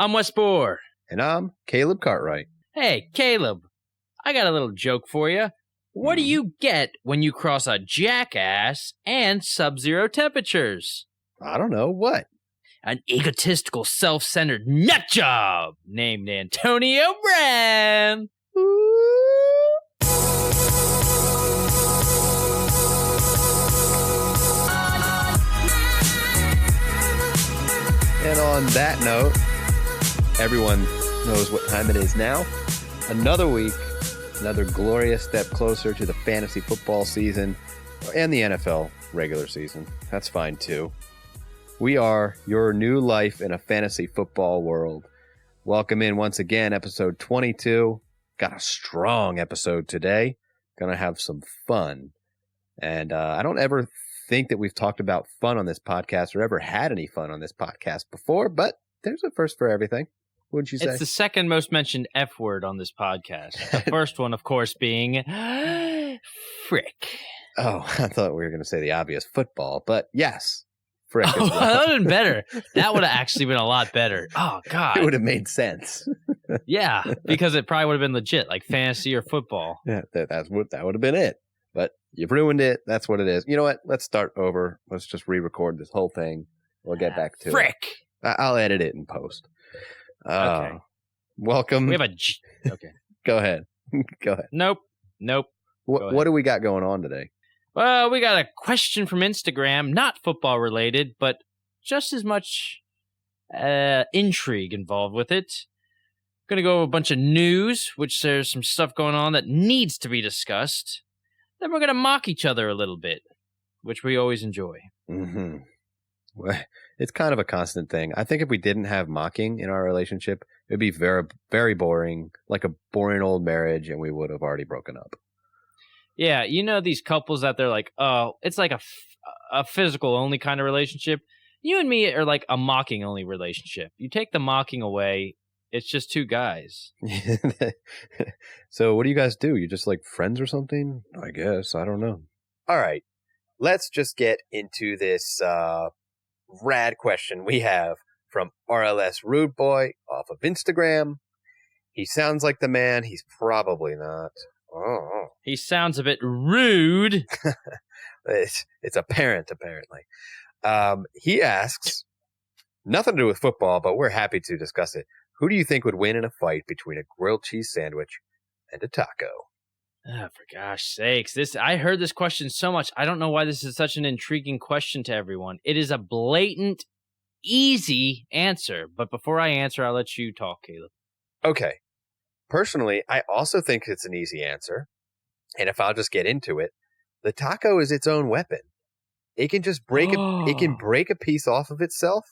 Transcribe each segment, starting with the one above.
I'm Wes Bohr. And I'm Caleb Cartwright. Hey, Caleb, I got a little joke for you. What do you get when you cross a jackass and sub-zero temperatures? I don't know. What? An egotistical, self-centered nut job named Antonio Brown. And on that note, everyone knows what time it is now. Another week, another glorious step closer to the fantasy football season and the NFL regular season. That's fine too. We are your new life in a fantasy football world. Welcome in once again, episode 22. Got a strong episode today. Gonna have some fun. And I don't ever think that we've talked about fun on this podcast or ever had any fun on this podcast before, but there's a first for everything. Wouldn't you say? It's the second most mentioned F word on this podcast. The first one, of course, being frick. Oh, I thought we were going to say the obvious football, but yes, frick as well. That would have been better. That would have actually been a lot better. Oh, God. It would have made sense. Yeah, because it probably would have been legit, like fantasy or that would have been it. But you've ruined it. That's what it is. You know what? Let's start over. Let's just re-record this whole thing. We'll get back to frick. it. I'll edit it in post. Okay. Welcome. We have okay. Go ahead. Go ahead. Nope. What do we got going on today? Well, we got a question from Instagram, not football related, but just as much intrigue involved with it. Going to go over a bunch of news, which there's some stuff going on that needs to be discussed. Then we're going to mock each other a little bit, which we always enjoy. Mm-hmm. Well, it's kind of a constant thing. I think if we didn't have mocking in our relationship, it would be very, very boring, like a boring old marriage, and we would have already broken up. Yeah, you know these couples that they're like, oh, it's like a physical only kind of relationship. You and me are like a mocking only relationship. You take the mocking away, it's just two guys. So what do you guys do? You just like friends or something? I guess. I don't know. All right. Let's just get into this rad question we have from RLS Rude Boy off of Instagram. He sounds like the man. He's probably not. Oh. He sounds a bit rude. It's apparent, apparently. He asks, nothing to do with football, but we're happy to discuss it. Who do you think would win in a fight between a grilled cheese sandwich and a taco? Oh, for gosh sakes. I heard this question so much. I don't know why this is such an intriguing question to everyone. It is a blatant, easy answer. But before I answer, I'll let you talk, Caleb. Okay. Personally, I also think it's an easy answer. And if I'll just get into it, the taco is its own weapon. It can just break a piece off of itself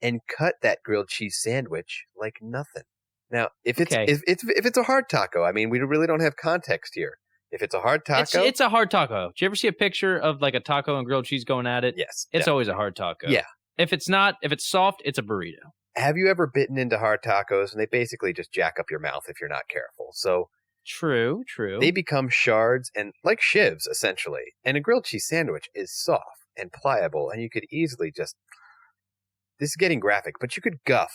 and cut that grilled cheese sandwich like nothing. Now, if it's a hard taco, I mean, we really don't have context here. If it's a hard taco, it's a hard taco. Do you ever see a picture of like a taco and grilled cheese going at it? Yes, it's always a hard taco. Yeah. If it's soft, it's a burrito. Have you ever bitten into hard tacos and they basically just jack up your mouth if you're not careful? So true. They become shards and like shivs essentially. And a grilled cheese sandwich is soft and pliable, and you could easily just. This is getting graphic, but you could gut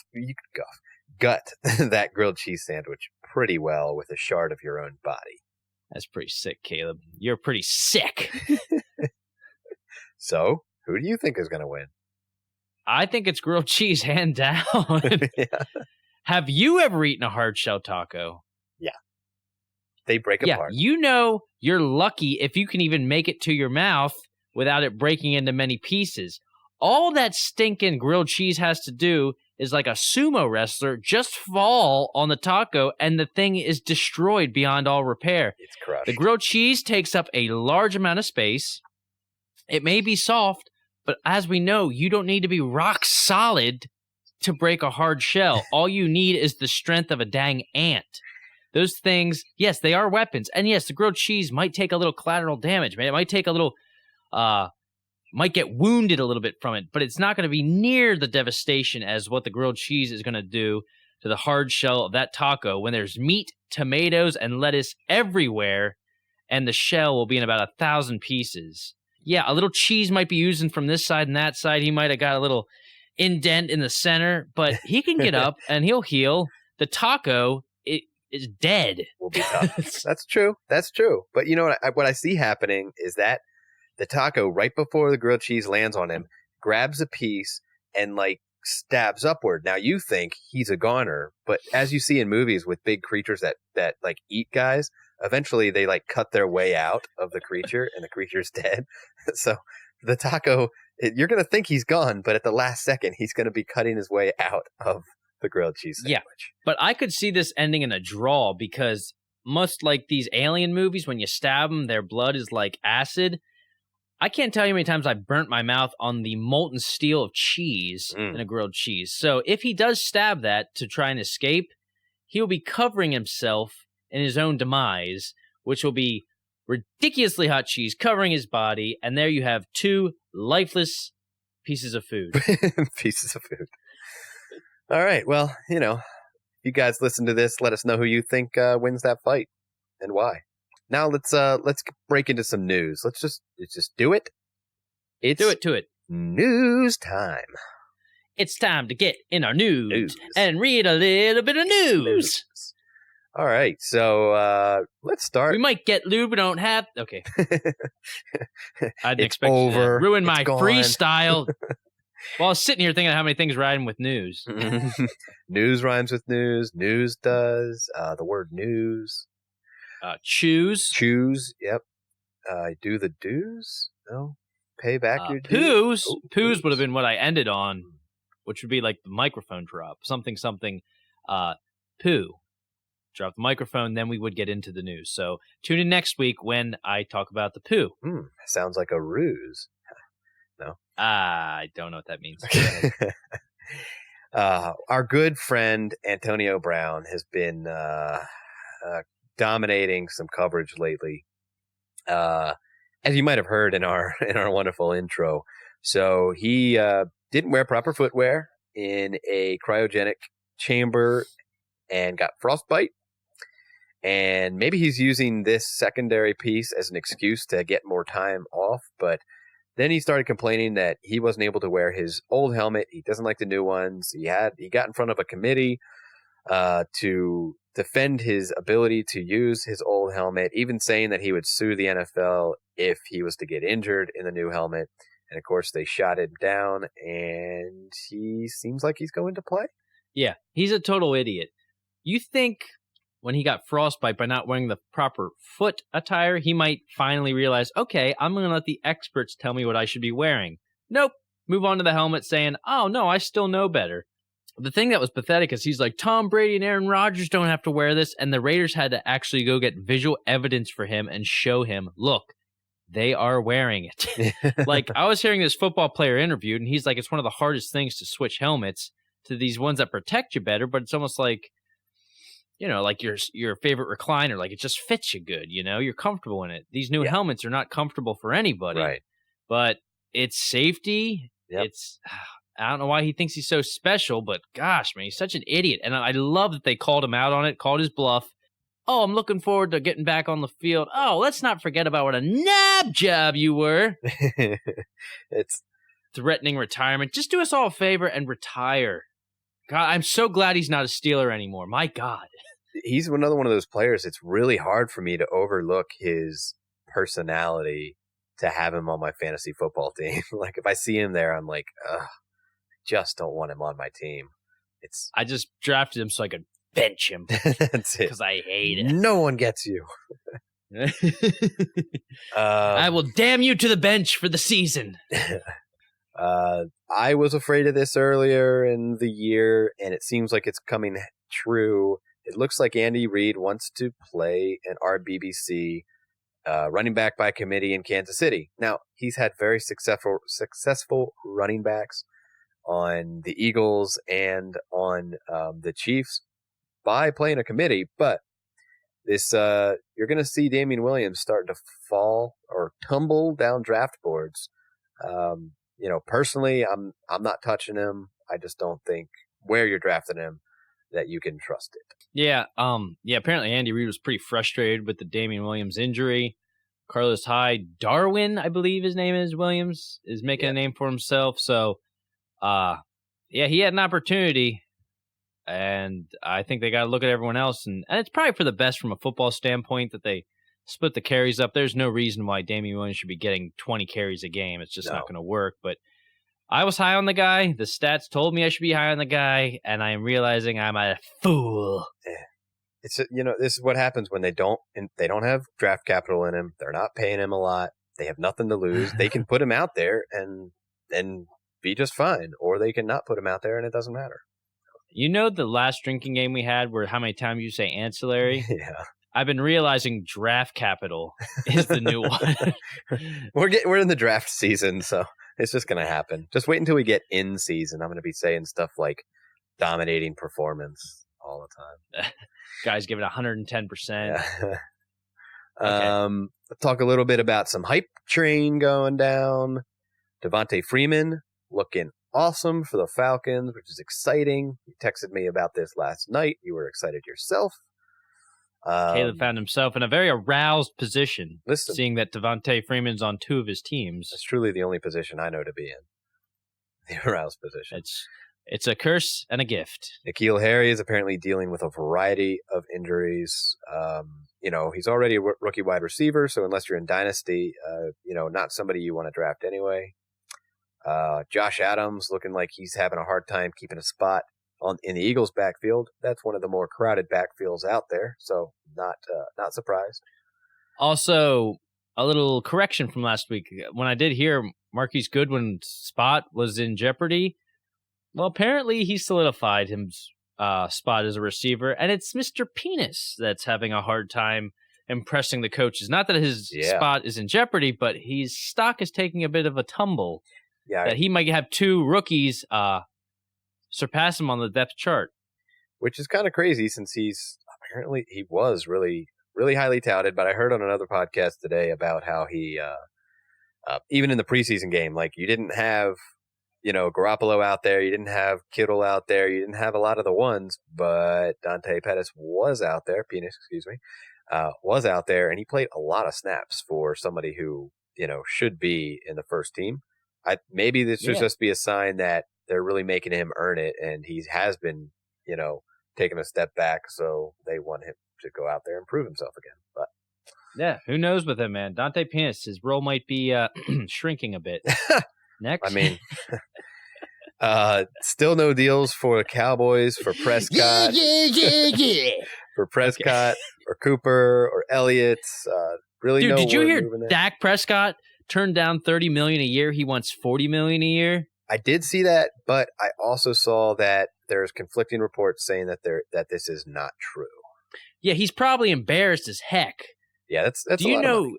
that grilled cheese sandwich pretty well with a shard of your own body. That's pretty sick, Caleb. You're pretty sick. So, who do you think is going to win? I think it's grilled cheese, hand down. Yeah. Have you ever eaten a hard shell taco? Yeah. They break apart. You know you're lucky if you can even make it to your mouth without it breaking into many pieces. All that stinking grilled cheese has to do is like a sumo wrestler just fall on the taco and the thing is destroyed beyond all repair. It's crushed. The grilled cheese takes up a large amount of space. It may be soft, but as we know, you don't need to be rock solid to break a hard shell. All you need is the strength of a dang ant. Those things, yes, they are weapons. And yes, the grilled cheese might take a little collateral damage, man. It might take a little... might get wounded a little bit from it, but it's not going to be near the devastation as what the grilled cheese is going to do to the hard shell of that taco when there's meat, tomatoes, and lettuce everywhere, and the shell will be in about 1,000 pieces. Yeah, a little cheese might be using from this side and that side. He might have got a little indent in the center, but he can get up and he'll heal. The taco is dead. Will be tough. That's true. But you know what I see happening is that the taco, right before the grilled cheese lands on him, grabs a piece and like stabs upward. Now you think he's a goner, but as you see in movies with big creatures that like eat guys, eventually they like cut their way out of the creature and the creature's dead. So the taco, you're going to think he's gone, but at the last second, he's going to be cutting his way out of the grilled cheese sandwich. Yeah, but I could see this ending in a draw because much like these alien movies, when you stab them, their blood is like acid. I can't tell you how many times I've burnt my mouth on the molten steel of cheese in a grilled cheese. So if he does stab that to try and escape, he'll be covering himself in his own demise, which will be ridiculously hot cheese covering his body. And there you have 2 lifeless pieces of food. Pieces of food. All right. Well, you guys listen to this. Let us know who you think wins that fight and why. Now let's break into some news. Let's just do it. Do it. News time. It's time to get in our news and read a little bit of news. All right, so let's start. We might get lube, but don't have. Okay. I didn't expect over. You to ruin my gone. freestyle. Well, I was sitting here thinking of how many things rhyme with news. News rhymes with news. News does. The word news. Choose. Yep. Do the dues? No. Pay back your dues. Poos would have been what I ended on, which would be like the microphone drop. Something. Poo. Drop the microphone, then we would get into the news. So tune in next week when I talk about the poo. Sounds like a ruse. No. I don't know what that means. Our good friend Antonio Brown has been dominating some coverage lately, as you might have heard in our wonderful intro. So he didn't wear proper footwear in a cryogenic chamber and got frostbite. And maybe he's using this secondary piece as an excuse to get more time off. But then he started complaining that he wasn't able to wear his old helmet. He doesn't like the new ones. He got in front of a committee to defend his ability to use his old helmet, even saying that he would sue the NFL if he was to get injured in the new helmet. And of course, they shot him down, and he seems like he's going to play. Yeah, he's a total idiot. You think when he got frostbite by not wearing the proper foot attire, he might finally realize, okay, I'm going to let the experts tell me what I should be wearing. Nope. Move on to the helmet saying, oh, no, I still know better. The thing that was pathetic is he's like, Tom Brady and Aaron Rodgers don't have to wear this, and the Raiders had to actually go get visual evidence for him and show him, look, they are wearing it. Like, I was hearing this football player interviewed, and he's like, it's one of the hardest things to switch helmets to these ones that protect you better, but it's almost like, like your favorite recliner, like it just fits you good, you're comfortable in it. These new helmets are not comfortable for anybody. Right. But it's safety. Yep. I don't know why he thinks he's so special, but gosh, man, he's such an idiot. And I love that they called him out on it, called his bluff. Oh, I'm looking forward to getting back on the field. Oh, let's not forget about what a knob job you were. It's threatening retirement. Just do us all a favor and retire. God, I'm so glad he's not a Steeler anymore. My God. He's another one of those players. It's really hard for me to overlook his personality to have him on my fantasy football team. Like, if I see him there, I'm like, ugh, just don't want him on my team. I just drafted him so I could bench him. That's it. Because I hate it. No one gets you. I will damn you to the bench for the season. I was afraid of this earlier in the year, and it seems like it's coming true. It looks like Andy Reid wants to play an RBBC running back by committee in Kansas City. Now, he's had very successful running backs on the Eagles and on the Chiefs by playing a committee, but this you're going to see Damian Williams starting to fall or tumble down draft boards. Personally, I'm not touching him. I just don't think where you're drafting him that you can trust it. Yeah. Apparently Andy Reid was pretty frustrated with the Damian Williams injury. Carlos Hyde Darwin, I believe his name is Williams, is making a name for himself. So, he had an opportunity, and I think they got to look at everyone else, and it's probably for the best from a football standpoint that they split the carries up. There's no reason why Damian Williams should be getting 20 carries a game. It's just not going to work. But I was high on the guy. The stats told me I should be high on the guy, and I am realizing I'm a fool. It's this is what happens when they don't have draft capital in him. They're not paying him a lot. They have nothing to lose. They can put him out there and be just fine, or they can not put him out there and it doesn't matter. You know the last drinking game we had where how many times you say ancillary? Yeah. I've been realizing draft capital is the new one. We're in the draft season, so it's just going to happen. Just wait until we get in season. I'm going to be saying stuff like dominating performance all the time. Guys giving 110%. Yeah. Okay. Let's talk a little bit about some hype train going down. Devontae Freeman looking awesome for the Falcons, which is exciting. You texted me about this last night. You were excited yourself. Caleb found himself in a very aroused position, listen, seeing that Devontae Freeman's on 2 of his teams. It's truly the only position I know to be in. The aroused position. It's a curse and a gift. N'Keal Harry is apparently dealing with a variety of injuries. He's already a rookie wide receiver, so unless you're in Dynasty, not somebody you want to draft anyway. Josh Adams looking like he's having a hard time keeping a spot in the Eagles' backfield. That's one of the more crowded backfields out there, so not surprised. Also, a little correction from last week. When I did hear Marquise Goodwin's spot was in jeopardy, well, apparently he solidified his spot as a receiver, and it's Mr. Penis that's having a hard time impressing the coaches. Not that his spot is in jeopardy, but his stock is taking a bit of a tumble. Yeah, that he might have 2 rookies surpass him on the depth chart, which is kind of crazy since he was really, really highly touted. But I heard on another podcast today about how he even in the preseason game, like you didn't have Garoppolo out there, you didn't have Kittle out there, you didn't have a lot of the ones, but Dante Pettis was out there. Was out there, and he played a lot of snaps for somebody who should be in the first team. Maybe this should just be a sign that they're really making him earn it, and he has been, taking a step back, so they want him to go out there and prove himself again. But yeah, who knows with him, man? Dante Penis, his role might be shrinking a bit. Next. I mean, still no deals for the Cowboys for Prescott. For Prescott or Cooper or Elliott. Really, dude, no. Did you hear Dak Prescott turned down $30 million a year? He wants $40 million a year. I did see that, but I also saw that there's conflicting reports saying that this is not true. Yeah, he's probably embarrassed as heck. Yeah, that's. Do you know?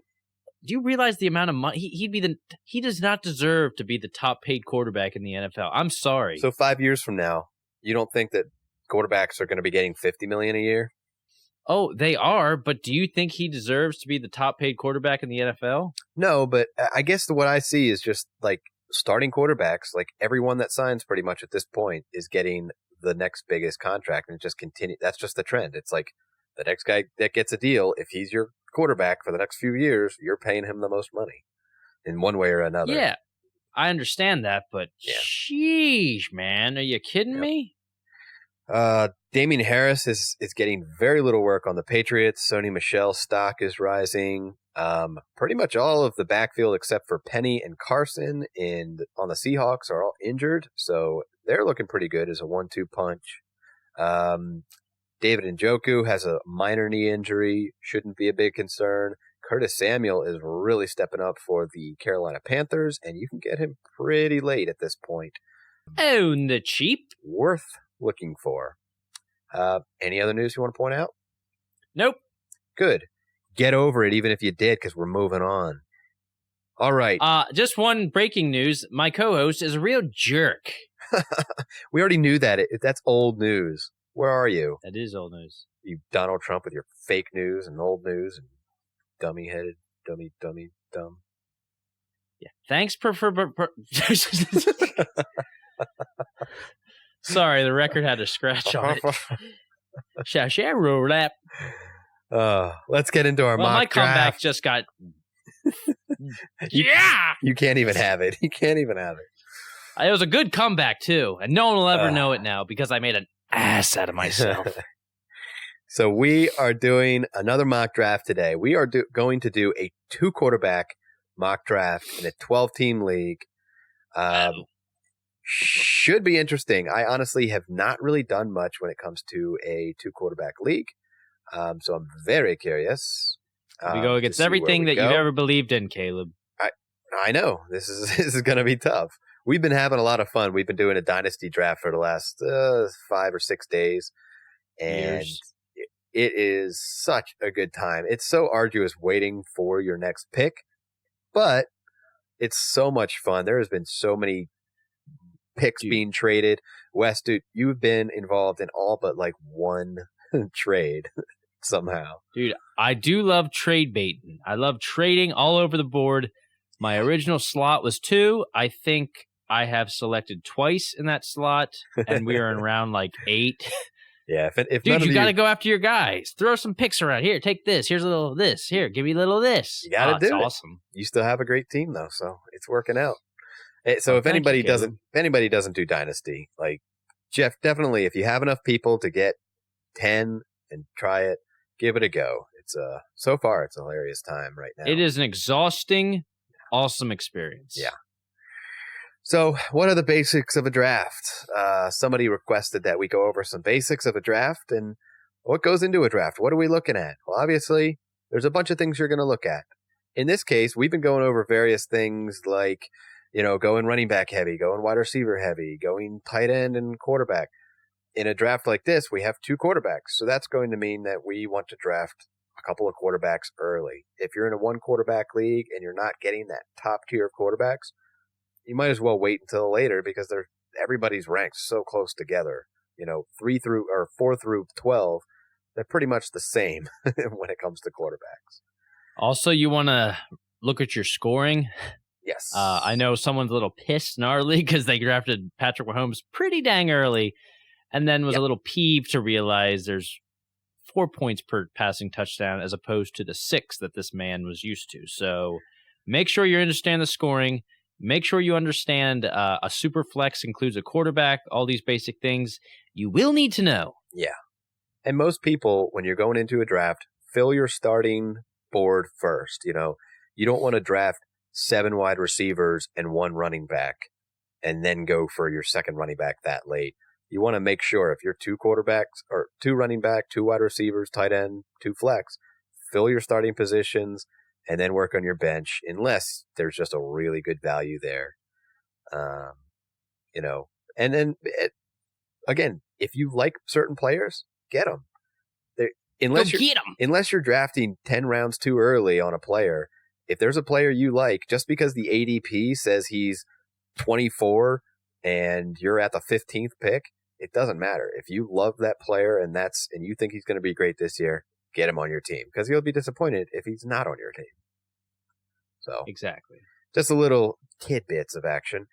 Do you realize the amount of money he does not deserve to be the top paid quarterback in the NFL? I'm sorry. So 5 years from now, you don't think that quarterbacks are going to be getting $50 million a year? Oh, they are, but do you think he deserves to be the top paid quarterback in the NFL? No, but I guess what I see is just like starting quarterbacks, like everyone that signs pretty much at this point is getting the next biggest contract, and it just continue. That's just the trend. It's like the next guy that gets a deal, if he's your quarterback for the next few years, you're paying him the most money in one way or another. Yeah, I understand that, but sheesh, man, are you kidding me? Damian Harris is getting very little work on the Patriots. Sony Michel's stock is rising. Pretty much all of the backfield except for Penny and Carson on the Seahawks are all injured, so they're looking pretty good as a 1-2 punch. David Njoku has a minor knee injury, shouldn't be a big concern. Curtis Samuel is really stepping up for the Carolina Panthers, and you can get him pretty late at this point. Oh, the cheap. Worth looking for. Any other news you want to point out? Nope. Good. Get over it, even if you did, because we're moving on. All right. Just one breaking news. My co-host is a real jerk. We already knew that. That's old news. Where are you? That is old news. You Donald Trump with your fake news and old news and dummy-headed, dumb. Yeah. Thanks Sorry, the record had a scratch on it. Shasharo rap. Let's get into our mock my comeback draft. Just got. You can't even have it. You can't even have it. It was a good comeback, too. And no one will ever know it now because I made an ass out of myself. So we are doing another mock draft today. We are going to do a 2-quarterback mock draft in a 12-team league. Should be interesting. I honestly have not really done much when it comes to a 2-quarterback league. So I'm very curious. We go against everything that you've ever believed in, Caleb. I know. This is going to be tough. We've been having a lot of fun. We've been doing a dynasty draft for the last 5 or 6 days. And it is such a good time. It's so arduous waiting for your next pick, but it's so much fun. There has been so many picks being traded. Wes, dude, you've been involved in all but like one trade somehow. Dude, I do love trade baiting. I love trading all over the board. My original slot was 2. I think I have selected twice in that slot, and we are in round like 8. Yeah, if dude, you got to go after your guys. Throw some picks around. Here, take this. Here's a little of this. Here, give me a little of this. You got to do it. Awesome. You still have a great team though, so it's working out. So if anybody doesn't do dynasty, like Jeff, definitely if you have enough people to get 10 and try it, give it a go. It's so far it's a hilarious time right now. It is an exhausting, awesome experience. Yeah. So what are the basics of a draft? Somebody requested that we go over some basics of a draft and what goes into a draft. What are we looking at? Well, obviously, there's a bunch of things you're going to look at. In this case, we've been going over various things like, going running back heavy, going wide receiver heavy, going tight end and quarterback. In a draft like this, we have 2 quarterbacks. So that's going to mean that we want to draft a couple of quarterbacks early. If you're in a 1-quarterback league and you're not getting that top tier of quarterbacks, you might as well wait until later because everybody's ranked so close together. 4 through 12, they're pretty much the same when it comes to quarterbacks. Also, you want to look at your scoring. Yes. I know someone's a little pissed in our league because they drafted Patrick Mahomes pretty dang early and then was a little peeved to realize there's 4 points per passing touchdown as opposed to the 6 that this man was used to. So make sure you understand the scoring. Make sure you understand a super flex includes a quarterback, all these basic things you will need to know. Yeah. And most people, when you're going into a draft, fill your starting board first. You don't want to draft 7 wide receivers and 1 running back and then go for your second running back that late. You want to make sure if you're 2 quarterbacks or 2 running back, 2 wide receivers, tight end, 2 flex, fill your starting positions and then work on your bench unless there's just a really good value there. And then again, if you like certain players, get them. Unless you're drafting 10 rounds too early on a player, if there's a player you like, just because the ADP says he's 24 and you're at the 15th pick, it doesn't matter. If you love that player and you think he's going to be great this year, get him on your team because you'll be disappointed if he's not on your team. So exactly, just a little tidbits of action.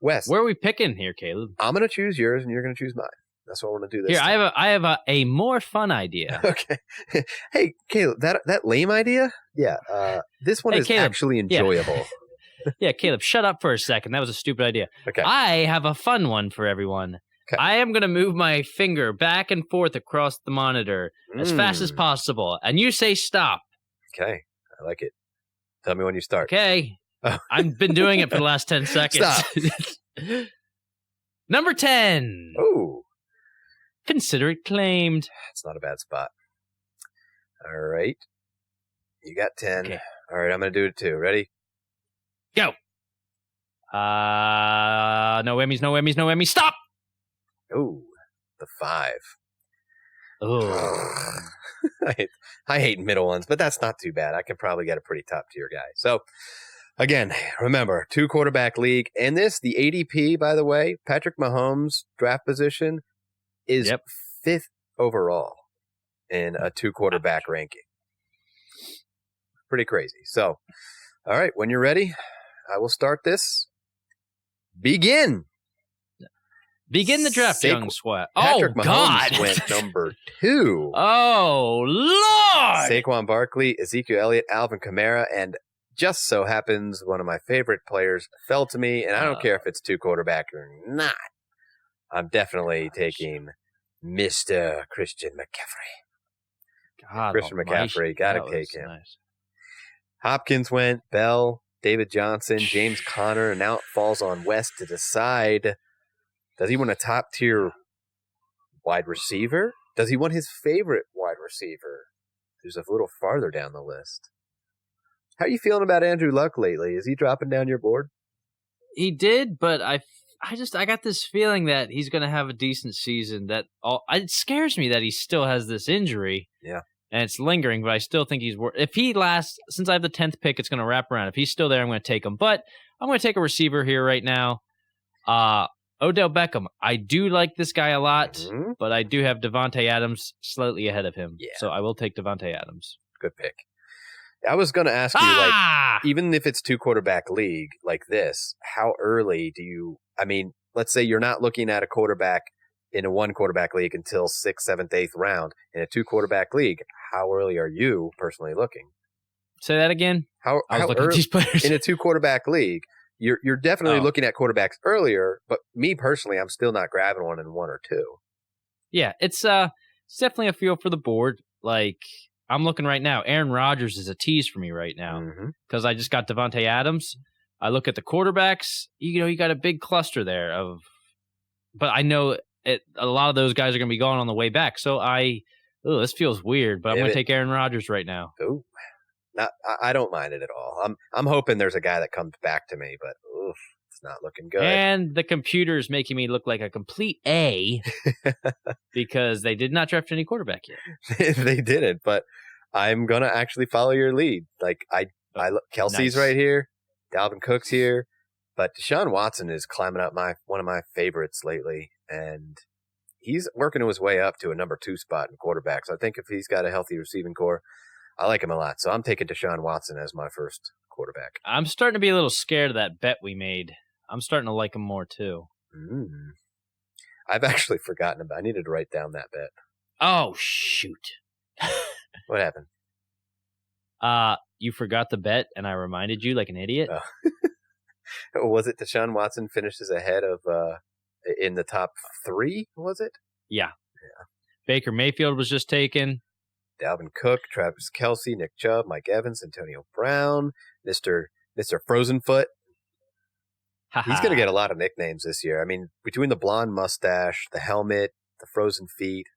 Wes, where are we picking here, Caleb? I'm going to choose yours and you're going to choose mine. That's what I want to do this time. I have a more fun idea. Okay. Hey, Caleb, that lame idea? Yeah. This one is Caleb, actually enjoyable. Yeah, Caleb, shut up for a second. That was a stupid idea. Okay. I have a fun one for everyone. Okay. I am going to move my finger back and forth across the monitor as fast as possible. And you say stop. Okay. I like it. Tell me when you start. Okay. Oh. I've been doing it for the last 10 seconds. Stop. Number 10. Ooh. Consider it claimed. It's not a bad spot. All right. You got 10. Okay. All right, I'm going to do it too. Ready? Go. No whammies. Stop. Ooh, the 5. Oh. I hate middle ones, but that's not too bad. I can probably get a pretty top tier guy. So, again, remember, 2-quarterback league. And the ADP, by the way, Patrick Mahomes' draft position is 5th overall in a 2-quarterback ranking. Pretty crazy. So, all right, when you're ready, I will start this. Begin the draft, young sweat. Patrick Mahomes God. Went number 2. Oh, Lord. Saquon Barkley, Ezekiel Elliott, Alvin Kamara, and just so happens one of my favorite players fell to me, and I don't care if it's 2 quarterback or not. I'm definitely taking Mr. Christian McCaffrey. God, Christian McCaffrey, got to take him. Nice. Hopkins went, Bell, David Johnson, James Conner, and now it falls on West to decide, does he want a top-tier wide receiver? Does he want his favorite wide receiver, who's a little farther down the list? How are you feeling about Andrew Luck lately? Is he dropping down your board? He did, but I got this feeling that he's going to have a decent season. It scares me that he still has this injury. Yeah. And it's lingering, but I still think he's worth. If he lasts, since I have the 10th pick, it's going to wrap around. If he's still there, I'm going to take him. But I'm going to take a receiver here right now. Odell Beckham. I do like this guy a lot, but I do have Devontae Adams slightly ahead of him. Yeah. So I will take Devontae Adams. Good pick. I was going to ask you, like, even if it's 2 quarterback league like this, how early do you, I mean, let's say you're not looking at a quarterback in a 1 quarterback league until 6th, 7th, 8th round. In a 2 quarterback league, how early are you personally looking? Say that again. How looking early, at these players. In a 2 quarterback league, you're definitely looking at quarterbacks earlier, but me personally, I'm still not grabbing one in 1 or 2. Yeah, it's definitely a feel for the board. Like, I'm looking right now. Aaron Rodgers is a tease for me right now because I just got Devontae Adams. I look at the quarterbacks. You got a big cluster there but I know a lot of those guys are going to be gone on the way back. So this feels weird, but I'm going to take Aaron Rodgers right now. Oh, I don't mind it at all. I'm hoping there's a guy that comes back to me, but it's not looking good. And the computer is making me look like a complete A because they did not draft any quarterback yet. They didn't, but I'm gonna actually follow your lead. Like Kelsey's right here, Dalvin Cook's here, but Deshaun Watson is climbing up one of my favorites lately, and he's working his way up to a number 2 spot in quarterbacks. I think if he's got a healthy receiving core, I like him a lot. So I'm taking Deshaun Watson as my first quarterback. I'm starting to be a little scared of that bet we made. I'm starting to like him more too. I've actually forgotten about. I needed to write down that bet. Oh shoot! What happened? You forgot the bet, and I reminded you like an idiot. Was it Deshaun Watson finishes ahead of in the top 3? Was it? Yeah. Baker Mayfield was just taken. Dalvin Cook, Travis Kelce, Nick Chubb, Mike Evans, Antonio Brown, Mr. Frozen Foot. He's going to get a lot of nicknames this year. I mean, between the blonde mustache, the helmet, the frozen feet.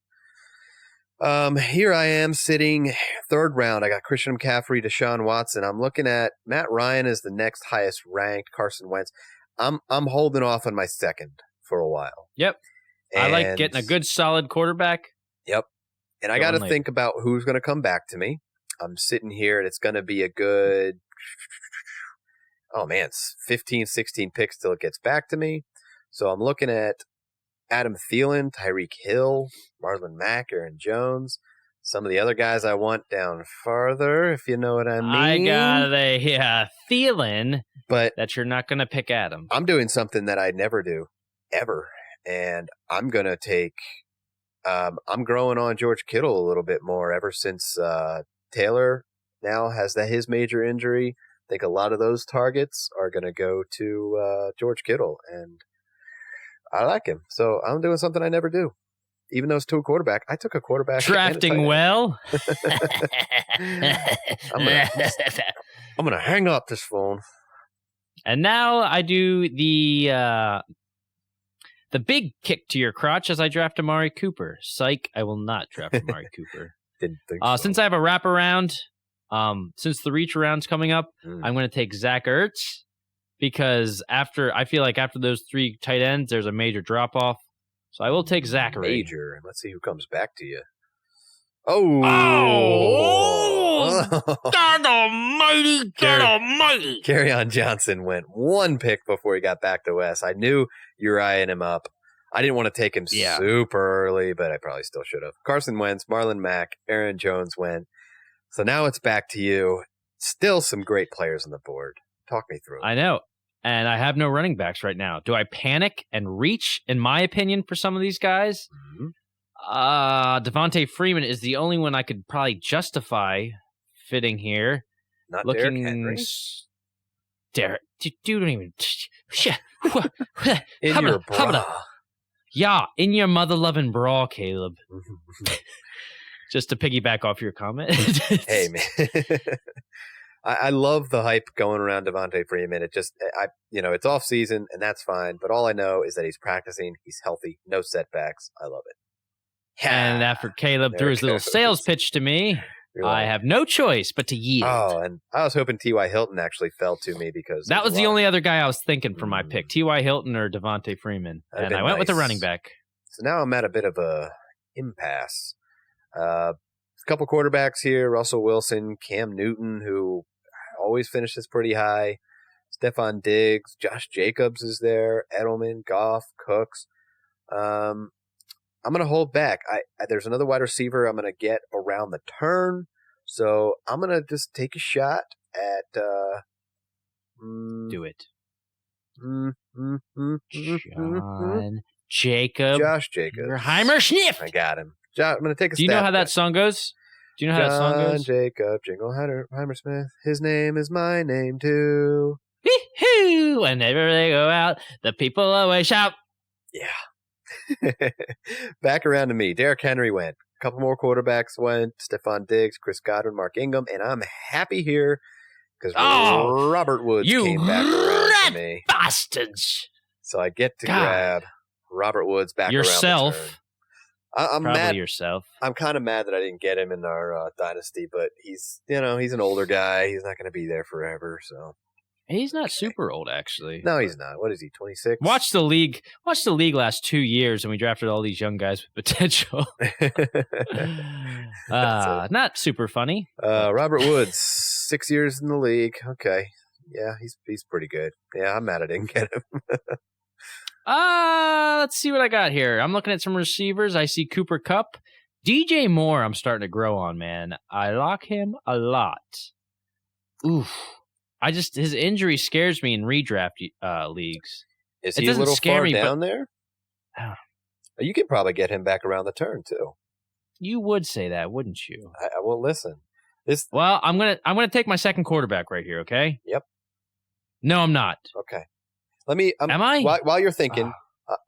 Here I am sitting 3rd round. I got Christian McCaffrey, Deshaun Watson. I'm looking at Matt Ryan as the next highest ranked, Carson Wentz. I'm holding off on my 2nd for a while. Yep. I like getting a good solid quarterback. Yep. And I got to think about who's going to come back to me. I'm sitting here, and it's going to be a good, it's 15, 16 picks till it gets back to me. So I'm looking at Adam Thielen, Tyreek Hill, Marlon Mack, Aaron Jones, some of the other guys I want down farther, if you know what I mean. I got Thielen, but that you're not going to pick Adam. I'm doing something that I never do, ever. And I'm going to take I'm growing on George Kittle a little bit more ever since Taylor now has his major injury. I think a lot of those targets are going to go to George Kittle, and I like him. So I'm doing something I never do. Even though it's to a quarterback, I took a quarterback. Drafting well. I'm gonna hang up this phone. And now I do the big kick to your crotch as I draft Amari Cooper. Psych, I will not draft Amari Cooper. Didn't think so. Since I have a wraparound, since the reach around's coming up, I'm going to take Zach Ertz because I feel like after those 3 tight ends, there's a major drop off. So I will take Zachary. Major, and let's see who comes back to you. God almighty, God almighty. Kerryon Johnson went 1 pick before he got back to Wes. I knew you were eyeing him up. I didn't want to take him super early, but I probably still should have. Carson Wentz, Marlon Mack, Aaron Jones went. So now it's back to you. Still some great players on the board. Talk me through it. I know. And I have no running backs right now. Do I panic and reach, in my opinion, for some of these guys? Devontae Freeman is the only one I could probably justify fitting here. Not looking Derrick Henry. Derek, you don't even. In your bra. Yeah, in your mother-loving bra, Caleb. Just to piggyback off your comment. Hey, man. I love the hype going around Devontae Freeman. It's off season and that's fine. But all I know is that he's practicing. He's healthy. No setbacks. I love it. And after Caleb threw his little sales pitch to me, I have no choice but to yield. Oh, and I was hoping T.Y. Hilton actually fell to me because that was the only other guy I was thinking for my pick, T.Y. Hilton or Devontae Freeman. And I went with the running back. So now I'm at a bit of a impasse. A couple quarterbacks here, Russell Wilson, Cam Newton, who always finishes pretty high, Stephon Diggs, Josh Jacobs is there, Edelman, Goff, Cooks. I'm going to hold back. There's another wide receiver I'm going to get around the turn, so I'm going to just take a shot at do it. Josh Jacobs. Heimer Schniff. I got him. I'm going to take a Do you know how that song goes? Do you know how that song goes? Jacob, Jingleheimer Smith. His name is my name too. Wee-hoo! Whenever they go out, the people always shout. Yeah. Back around to me. Derrick Henry went. A couple more quarterbacks went. Stephon Diggs, Chris Godwin, Mark Ingram. And I'm happy here because Robert Woods came back around to me. Bastards. So I get to grab Robert Woods back around the turn. I'm mad. Yourself. I'm kind of mad that I didn't get him in our dynasty, but he's an older guy. He's not going to be there forever. So he's not super old, actually. No, he's not. What is he? 26. Watch the league last 2 years, and we drafted all these young guys with potential. Not super funny. Robert Woods, 6 years in the league. Okay, yeah, he's pretty good. Yeah, I'm mad I didn't get him. Let's see what I got here. I'm looking at some receivers. I see Cooper Kupp. DJ Moore, I'm starting to grow on, man. I like him a lot. Oof. His injury scares me in redraft leagues. Is he a little far down there? You could probably get him back around the turn, too. You would say that, wouldn't you? I will listen. Well, I'm gonna take my second quarterback right here, okay? Yep. No, I'm not. Okay. Let me. Am I? While you're thinking,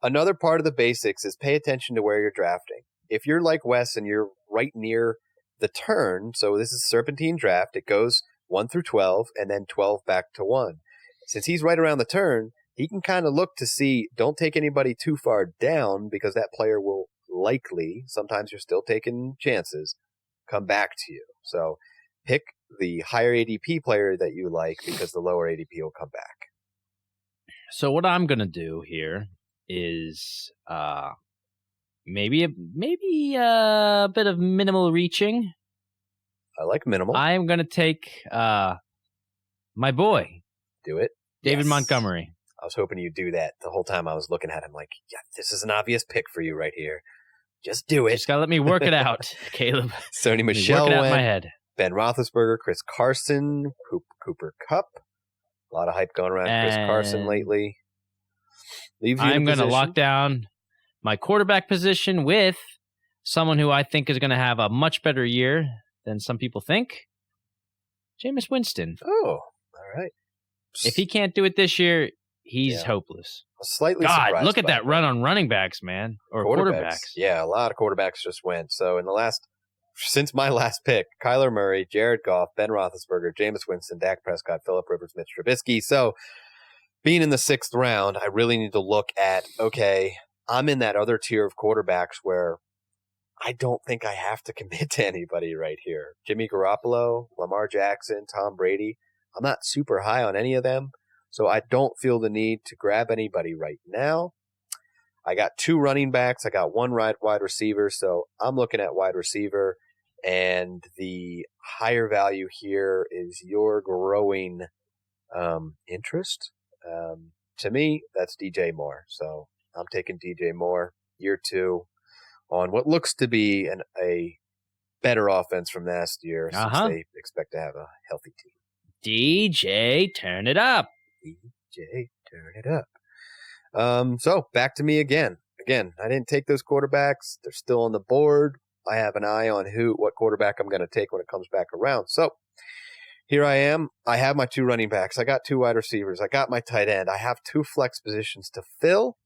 another part of the basics is pay attention to where you're drafting. If you're like Wes and you're right near the turn, so this is Serpentine draft, it goes 1 through 12 and then 12 back to 1. Since he's right around the turn, he can kind of look to see, don't take anybody too far down because that player will likely, sometimes you're still taking chances, come back to you. So pick the higher ADP player that you like because the lower ADP will come back. So what I'm going to do here is maybe a bit of minimal reaching. I like minimal. I'm going to take my boy. Do it. David Montgomery. I was hoping you'd do that the whole time I was looking at him like, yeah, this is an obvious pick for you right here. Just do it. Just got to let me work it out, Caleb. Sony Michel went. Out my head. Ben Roethlisberger, Chris Carson, Cooper Kupp. A lot of hype going around Chris Carson lately. I'm going to lock down my quarterback position with someone who I think is going to have a much better year than some people think. Jameis Winston. Oh, all right. If he can't do it this year, he's hopeless. Slightly God, surprised. Look at that run on running backs, man. Or quarterbacks. Yeah, a lot of quarterbacks just went. So since my last pick, Kyler Murray, Jared Goff, Ben Roethlisberger, Jameis Winston, Dak Prescott, Phillip Rivers, Mitch Trubisky. So being in the 6th round, I really need to look at, okay, I'm in that other tier of quarterbacks where I don't think I have to commit to anybody right here. Jimmy Garoppolo, Lamar Jackson, Tom Brady. I'm not super high on any of them, so I don't feel the need to grab anybody right now. I got 2 running backs. I got 1 wide receiver, so I'm looking at wide receiver. And the higher value here is your growing interest. To me, that's DJ Moore. So I'm taking DJ Moore, year 2, on what looks to be a better offense from last year since they expect to have a healthy team. DJ, turn it up. DJ, turn it up. So back to me again. Again, I didn't take those quarterbacks. They're still on the board. I have an eye on what quarterback I'm going to take when it comes back around. So Here I am. I have my 2 running backs. I got 2 wide receivers. I got my tight end. I have 2 flex positions to fill.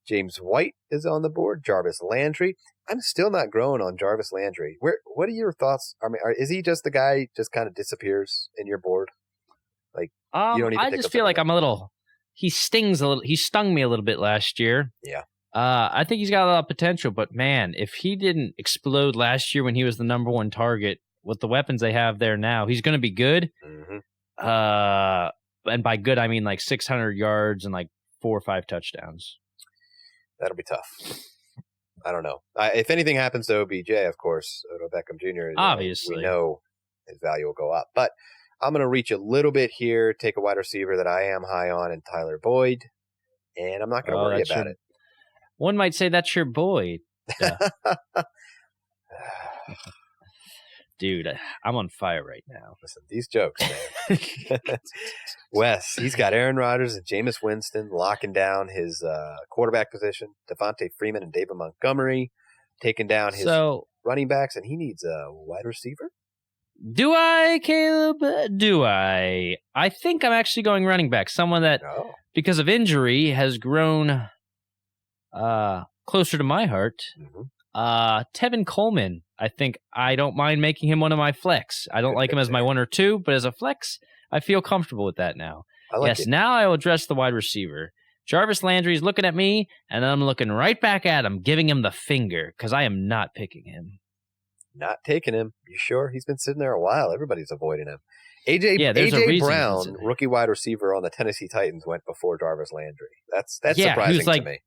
James White is on the board. Jarvis Landry. I'm still not growing on Jarvis Landry. What are your thoughts? I mean, is he just the guy who just kind of disappears in your board? Like, you don't even I just feel like I'm a little. He stings a little. He stung me a little bit last year. Yeah. I think he's got a lot of potential, but man, if he didn't explode last year when he was the number 1 target with the weapons they have there now, he's going to be good. Mm-hmm. And by good, I mean like 600 yards and like 4 or 5 touchdowns. That'll be tough. I don't know. If anything happens to OBJ, of course, Odell Beckham Jr., obviously, we know his value will go up. But I'm going to reach a little bit here, take a wide receiver that I am high on in Tyler Boyd, and I'm not going to worry about it. One might say that's your boy. Dude, I'm on fire right now. Listen, these jokes, man. Wes, he's got Aaron Rodgers and Jameis Winston locking down his quarterback position. Devontae Freeman and David Montgomery taking down his running backs, and he needs a wide receiver. Do I, Caleb? Do I? I think I'm actually going running back. Someone that, because of injury, has grown closer to my heart. Mm-hmm. Tevin Coleman. I don't mind making him one of my flex. I don't like him as my 1 or 2, but as a flex, I feel comfortable with that now. Now I will address the wide receiver. Jarvis Landry's looking at me, and I'm looking right back at him, giving him the finger, because I am not picking him. Not taking him. You sure? He's been sitting there a while. Everybody's avoiding him. AJ Brown, rookie wide receiver on the Tennessee Titans, went before Jarvis Landry. That's surprising to me.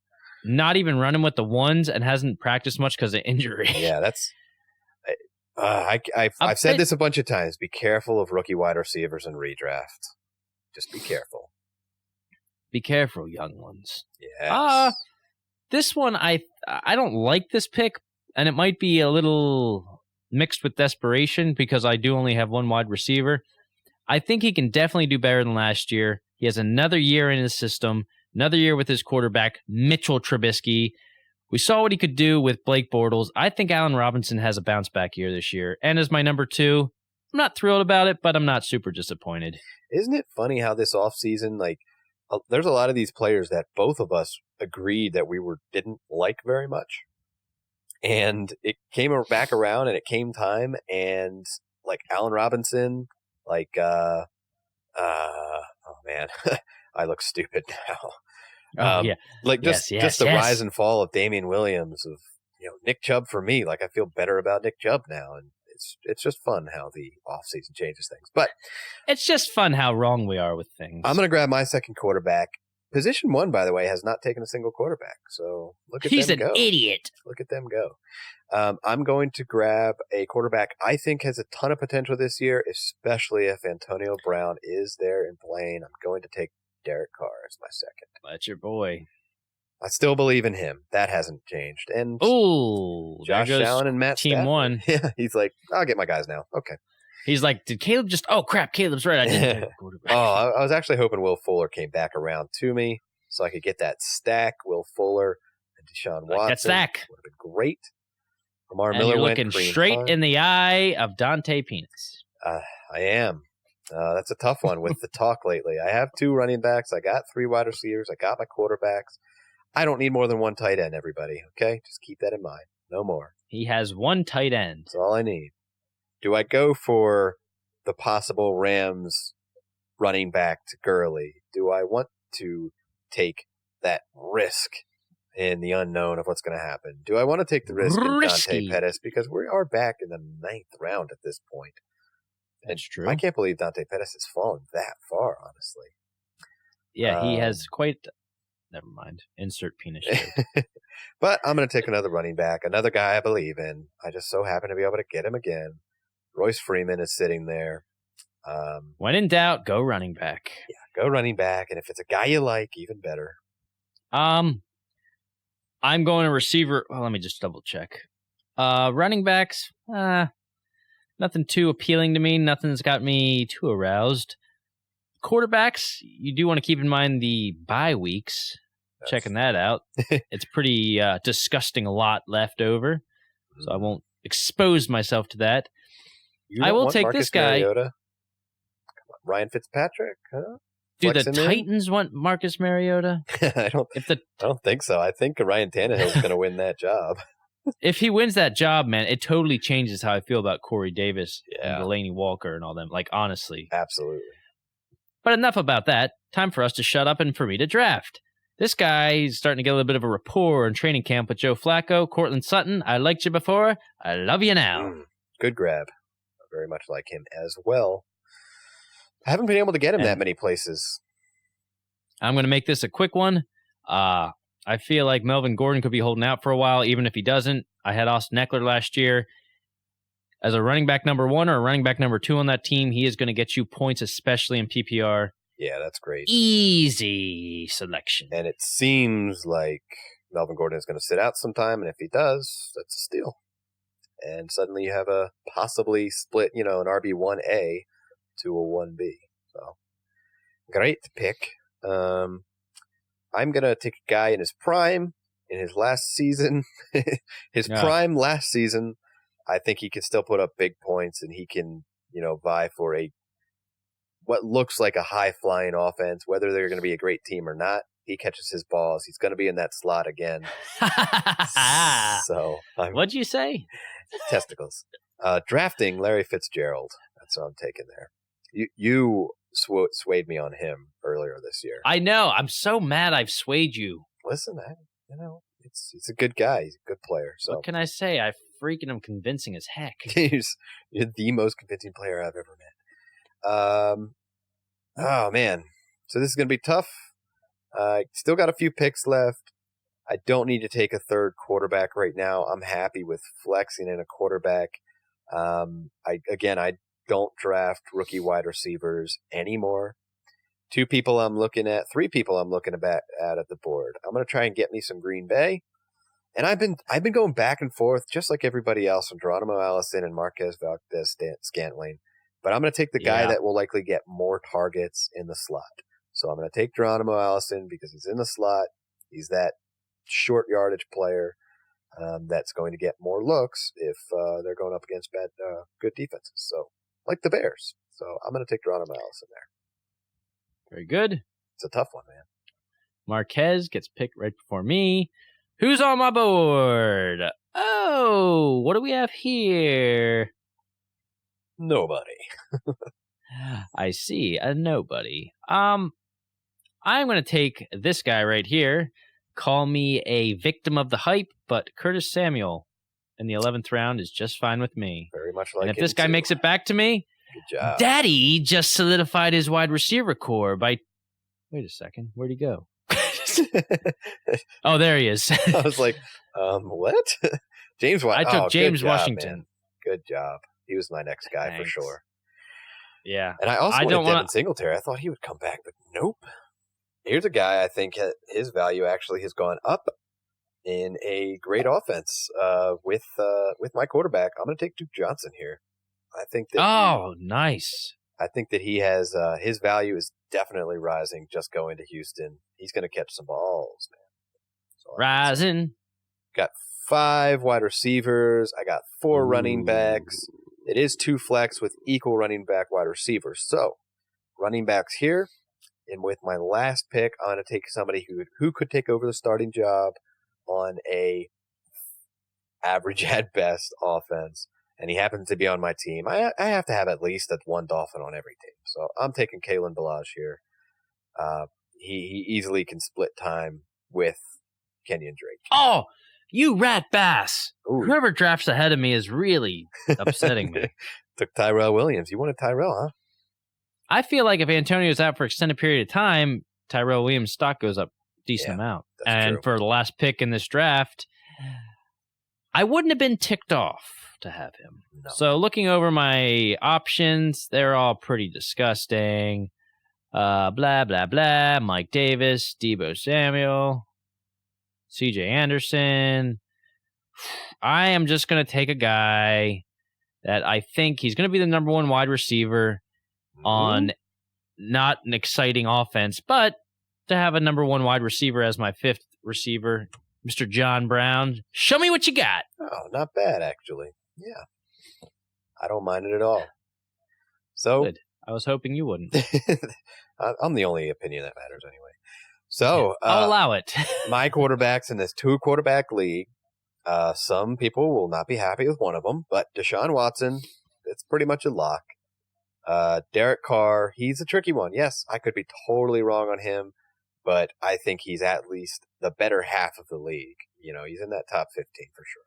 Not even running with the ones and hasn't practiced much because of injury. Yeah, that's. I've said this a bunch of times. Be careful of rookie wide receivers in redraft. Just be careful. Be careful, young ones. Yes. This one, I don't like this pick, and it might be a little mixed with desperation because I do only have 1 wide receiver. I think he can definitely do better than last year. He has another year in his system. Another year with his quarterback, Mitchell Trubisky. We saw what he could do with Blake Bortles. I think Allen Robinson has a bounce-back year this year. And as my number 2, I'm not thrilled about it, but I'm not super disappointed. Isn't it funny how this offseason, there's a lot of these players that both of us agreed that we didn't like very much. And it came back around, and it came time, and, Allen Robinson, oh, man. I look stupid now. Just the rise and fall of Damian Williams, of Nick Chubb for me. I feel better about Nick Chubb now, and it's just fun how the offseason changes things. But it's just fun how wrong we are with things. I'm going to grab my second quarterback. Position 1, by the way, has not taken a single quarterback. So look at them go. He's an idiot. Look at them go. I'm going to grab a quarterback I think has a ton of potential this year, especially if Antonio Brown is there and playing. I'm going to take Derek Carr as my second. That's your boy. I still believe in him. That hasn't changed. And Josh Allen and Matt Team Stafford. 1. Yeah, he's like, I'll get my guys now. Okay. He's like, did Caleb just... Oh, crap, Caleb's right. I didn't. I was actually hoping Will Fuller came back around to me so I could get that stack. Will Fuller and Deshaun Watson. That stack. Would have been great. Lamar and Miller you're went looking straight in the eye of Dante Penis. I am. That's a tough one with the talk lately. I have 2 running backs. I got 3 wide receivers. I got my quarterbacks. I don't need more than 1 tight end, everybody. Okay? Just keep that in mind. No more. He has 1 tight end. That's all I need. Do I go for the possible Rams running back to Gurley? Do I want to take that risk in the unknown of what's going to happen? Do I want to take the risk in Dante Pettis? Because we are back in the 9th round at this point. That's true. I can't believe Dante Pettis has fallen that far, honestly. Yeah, he has quite... Never mind. Insert penis joke. But I'm going to take another running back, another guy I believe in. I just so happen to be able to get him again. Royce Freeman is sitting there. When in doubt, go running back. Yeah, go running back. And if it's a guy you like, even better. I'm going to receiver. Well, let me just double check. Running backs, nothing too appealing to me. Nothing's got me too aroused. Quarterbacks, you do want to keep in mind the bye weeks. Checking that out. It's pretty disgusting a lot left over. So I won't expose myself to that. I will take Marcus this guy. Mariota? Ryan Fitzpatrick, huh? Do the Flex him in? Titans want Marcus Mariota? I don't think so. I think Ryan Tannehill's going to win that job. If he wins that job, man, it totally changes how I feel about Corey Davis Yeah. and Delaney Walker and all them. Like, honestly. Absolutely. But enough about that. Time for us to shut up and for me to draft. This guy is starting to get a little bit of a rapport in training camp with Joe Flacco. Cortland Sutton, I liked you before. I love you now. Good grab. I very much like him as well. I haven't been able to get him that many places. I'm going to make this a quick one. I feel like Melvin Gordon could be holding out for a while, even if he doesn't. I had Austin Eckler last year. As a running back number 1 or a running back number 2 on that team, he is going to get you points, especially in PPR. Yeah, that's great. Easy selection. And it seems like Melvin Gordon is going to sit out sometime, and if he does, that's a steal. And suddenly you have a possibly split, an RB1A to a 1B. So, great pick. I'm going to take a guy in his prime, in his last season. Prime last season. I think he can still put up big points, and he can, vie for what looks like a high-flying offense, whether they're going to be a great team or not. He catches his balls. He's going to be in that slot again. So, what'd you say? Testicles. Drafting Larry Fitzgerald. That's what I'm taking there. You swayed me on him earlier this year. I know. I'm so mad I've swayed you. Listen, he's a good guy. He's a good player. So what can I say? I freaking am convincing as heck. You're the most convincing player I've ever met. Oh man. So this is gonna be tough. I still got a few picks left. I don't need to take a third quarterback right now. I'm happy with flexing in a quarterback. I don't draft rookie wide receivers anymore. 3 people I'm looking at at the board. I'm going to try and get me some Green Bay. And I've been going back and forth just like everybody else on Geronimo Allison and Marquez Valdez-Scantling. But I'm going to take the guy that will likely get more targets in the slot. So I'm going to take Geronimo Allison because he's in the slot. He's that short yardage player that's going to get more looks if they're going up against good defenses. So like the Bears. So I'm going to take Geronimo Allison there. Very good. It's a tough one, man. Marquez gets picked right before me. Who's on my board? Oh, what do we have here? Nobody. I see. A nobody. I'm going to take this guy right here. Call me a victim of the hype, but Curtis Samuel in the 11th round is just fine with me. Very much like and if this guy makes it back to me, good job. Daddy just solidified his wide receiver core by... Wait a second. Where'd he go? Oh, there he is. I was like, what? James Washington. I took James Washington. Man. Good job. He was my next guy for sure. Yeah. And I also wanted Devin Singletary. I thought he would come back, but nope. Here's a guy I think his value actually has gone up in a great offense with my quarterback. I'm going to take Duke Johnson here. I think that nice. I think that he has his value is definitely rising just going to Houston. He's going to catch some balls, man. So Rising. Got 5 wide receivers. I got 4 running backs. It is 2 flex with equal running back wide receivers. So running backs here. And with my last pick, I'm going to take somebody who could take over the starting job on a average at best offense. And he happens to be on my team. I have to have at least one Dolphin on every team. So I'm taking Kalen Ballage here. He easily can split time with Kenyon Drake. Oh, you rat bass. Ooh. Whoever drafts ahead of me is really upsetting me. Took Tyrell Williams. You wanted Tyrell, huh? I feel like if Antonio's out for extended period of time, Tyrell Williams' stock goes up a decent amount. And true. For the last pick in this draft, I wouldn't have been ticked off to have him. No. So looking over my options, they're all pretty disgusting. Blah, blah, blah. Mike Davis, Deebo Samuel, CJ Anderson. I am just going to take a guy that I think he's going to be the number 1 wide receiver on not an exciting offense, but to have a number 1 wide receiver as my 5th receiver, Mr. John Brown. Show me what you got. Oh, not bad, actually. Yeah. I don't mind it at all. So, good. I was hoping you wouldn't. I'm the only opinion that matters anyway. So I'll allow it. my quarterbacks in this 2-quarterback league, some people will not be happy with one of them, but Deshaun Watson, it's pretty much a lock. Derek Carr, he's a tricky one. Yes, I could be totally wrong on him, but I think he's at least the better half of the league. He's in that top 15 for sure.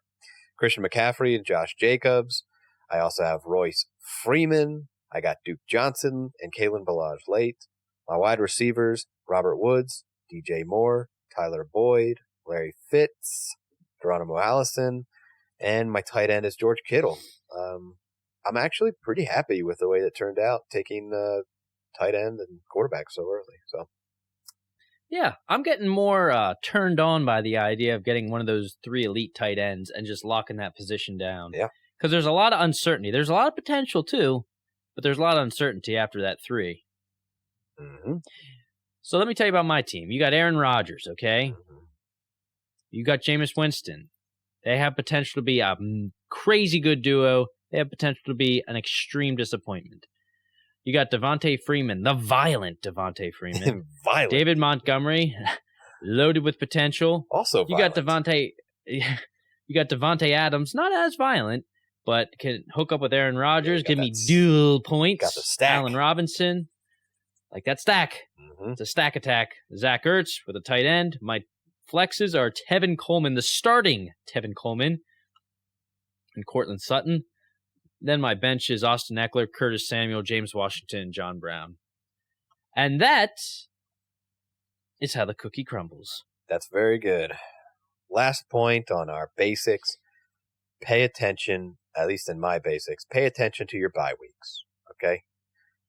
Christian McCaffrey and Josh Jacobs. I also have Royce Freeman. I got Duke Johnson and Kalen Ballage-Late. My wide receivers, Robert Woods, DJ Moore, Tyler Boyd, Larry Fitz, Geronimo Allison, and my tight end is George Kittle. I'm actually pretty happy with the way that turned out, taking tight end and quarterback so early. So, yeah, I'm getting more turned on by the idea of getting one of those 3 elite tight ends and just locking that position down. Yeah. Because there's a lot of uncertainty. There's a lot of potential, too, but there's a lot of uncertainty after that 3. Mm-hmm. So let me tell you about my team. You got Aaron Rodgers, okay? Mm-hmm. You got Jameis Winston. They have potential to be a crazy good duo. They have potential to be an extreme disappointment. You got Devontae Freeman, the violent Devontae Freeman. Violent. David Montgomery, loaded with potential. Also You violent. got Devontae Adams, not as violent, but can hook up with Aaron Rodgers, give me that dual points. got the stack. Allen Robinson, like that stack. Mm-hmm. It's a stack attack. Zach Ertz with a tight end. My flexes are Tevin Coleman, the starting Tevin Coleman, and Cortland Sutton. Then my bench is Austin Eckler, Curtis Samuel, James Washington, and John Brown. And that is how the cookie crumbles. That's very good. Last point on our basics. Pay attention, at least in my basics, pay attention to your bye weeks, okay?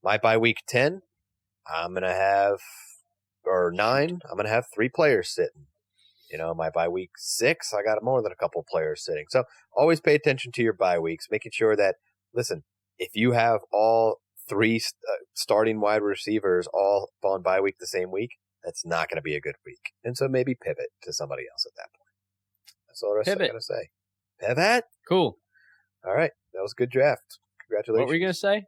My bye week 10, I'm going to have, or 9, I'm going to have 3 players sitting. My bye week 6, I got more than a couple players sitting. So always pay attention to your bye weeks, making sure that, listen, if you have all 3 starting wide receivers all on bye week the same week, that's not going to be a good week. And so maybe pivot to somebody else at that point. That's all the rest I got to say. Pivot? Cool. All right. That was a good draft. Congratulations. What were you going to say?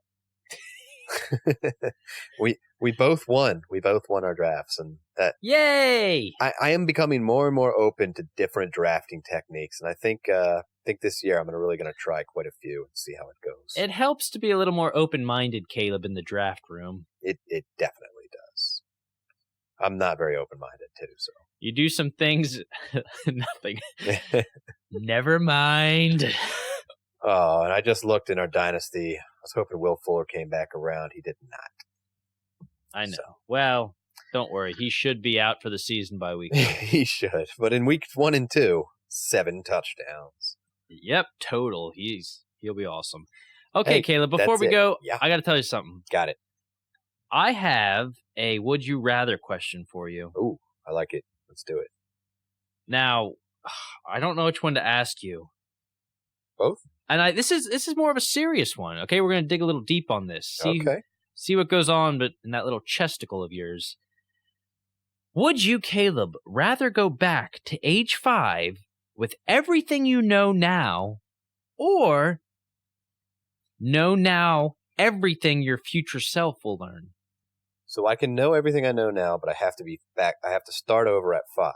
We both won. We both won our drafts, and that Yay! I am becoming more and more open to different drafting techniques, and I think this year I'm really going to try quite a few and see how it goes. It helps to be a little more open-minded, Caleb, in the draft room. It definitely does. I'm not very open-minded too, so You do some things. Nothing. Never mind. Oh, and I just looked in our dynasty. I was hoping Will Fuller came back around. He did not. I know. So. Well, don't worry. He should be out for the season by week 1. He should. But in weeks 1 and 2, 7 touchdowns. Yep, total. He'll be awesome. Okay, Hey, Caleb, before we it. go, Yeah. I got to tell you something. Got it. I have a would you rather question for you. Ooh, I like it. Let's do it. Now, I don't know which one to ask you. Both? And this is more of a serious one. Okay, we're going to dig a little deep on this. Okay. See what goes on but in that little chesticle of yours. Would you, Caleb, rather go back to age 5 with everything you know now, or know now everything your future self will learn? So I can know everything I know now, but I have to be back. I have to start over at 5.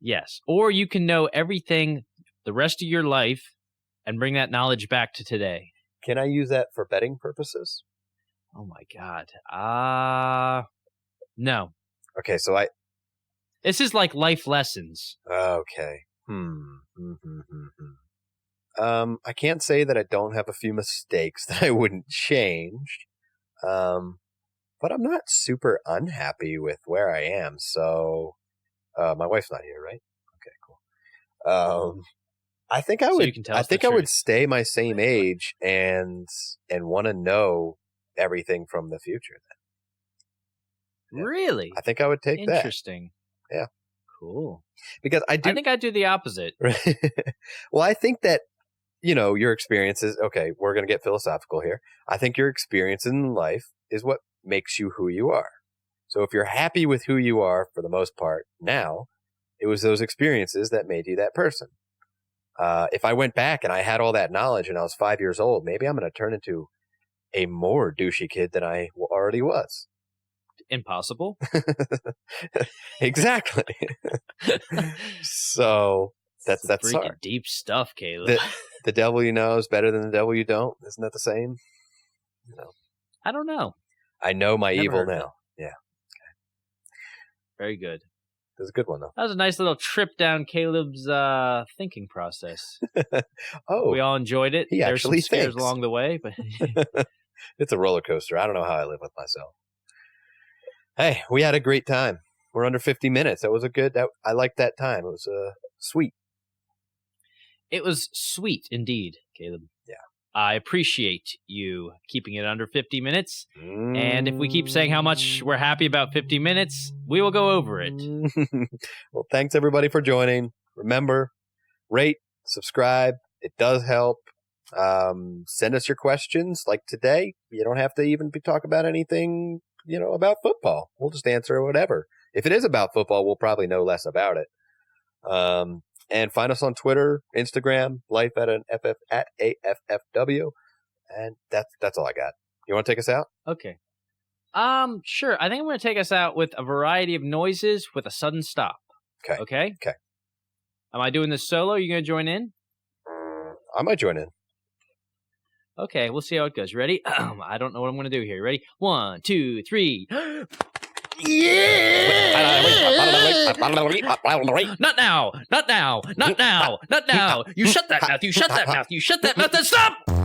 Yes. Or you can know everything the rest of your life and bring that knowledge back to today. Can I use that for betting purposes? Oh my God. No. Okay, so This is like life lessons. Okay. I can't say that I don't have a few mistakes that I wouldn't change. But I'm not super unhappy with where I am. So, my wife's not here, right? Okay, cool. I think I So would. you can tell I us the think I would truth. stay my same age and want to know everything from the future. Then Yeah. Really? I think I would take that Interesting. Yeah. Cool. because I do. I think I'd do the opposite. Well, I think that your experiences. Okay, we're going to get philosophical here. I think your experience in life is what makes you who you are. So if you're happy with who you are for the most part now, it was those experiences that made you that person. If I went back and I had all that knowledge and I was 5 years old, maybe I'm going to turn into a more douchey kid than I already was. Impossible. Exactly. So that's freaking hard. deep stuff, Caleb. The devil you know is better than the devil you don't. Isn't that the same? No. I don't know. I know my Never evil heard now. Yeah. Very good. It was a good one, though. That was a nice little trip down Caleb's thinking process. Oh. We all enjoyed it. He There's actually some scares thinks. along the way, but It's a roller coaster. I don't know how I live with myself. Hey, we had a great time. We're under 50 minutes. That was I liked that time. It was sweet. it was sweet indeed, Caleb. Yeah. I appreciate you keeping it under 50 minutes. And if we keep saying how much we're happy about 50 minutes, we will go over it. Well, thanks everybody for joining. Remember, rate, subscribe. It does help. Send us your questions. Like today, you don't have to even talk about anything, about football. We'll just answer whatever. If it is about football, we'll probably know less about it. And find us on Twitter, Instagram, life at AFFW. And that's all I got. You want to take us out? Okay. Sure. I think I'm going to take us out with a variety of noises with a sudden stop. Okay. Okay? Okay. Am I doing this solo? Are you going to join in? I might join in. Okay, we'll see how it goes. Ready? I don't know what I'm going to do here. Ready? 1, 2, 3. Yeah! Not now! Not now! Not now! Not now! You shut that mouth! You shut that mouth! You shut that mouth! And stop!